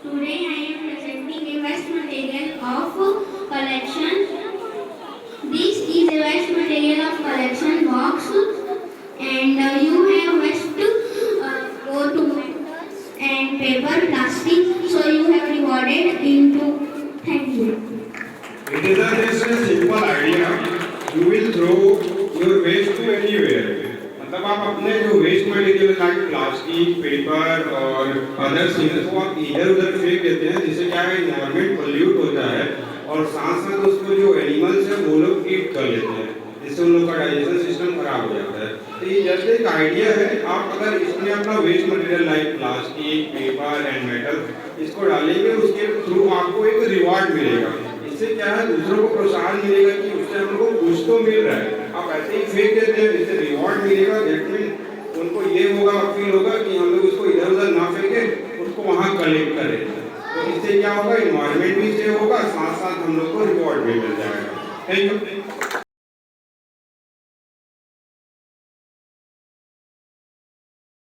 Today I am presenting a waste material of collection. This is a waste material of collection box, and you have waste go to metals and paper, plastic. So you have rewarded into. Thank you. It is just a simple idea. You will throw your waste to anywhere. मतलब आप अपने जो waste material like plastic, paper और other things को आप इधर उधर फेंक देते हैं, जिससे क्या है एनवायरनमेंट पोल्यूट होता है और साथ साथ उसको जो एनिमल्स है वो लोग ईट कर लेते हैं, जिससे उन लोग का डाइजेशन सिस्टम खराब हो जाता है। तो ये जस्ट एक आइडिया है। आप अगर इसमें अपना waste material like plastic, paper and metal इसको डालेंगे, उसके थ्रू आपको एक रिवार्ड मिलेगा। इससे क्या है दूसरों को प्रोत्साहन मिलेगा कि उससे हम लोग को कुछ तो मिल रहा है। आप ऐसे ही फेंक देते हैं, इससे रिवॉर्ड मिलेगा, दैट मीन उनको ये होगा, फील होगा कि हम लोग उसको इधर उधर ना फेंके, उसको वहाँ कलेक्ट करें। तो इससे क्या होगा, इन्वायरमेंट भी सेव होगा, साथ साथ हम लोग को रिवॉर्ड भी मिल जाएगा। Thank you.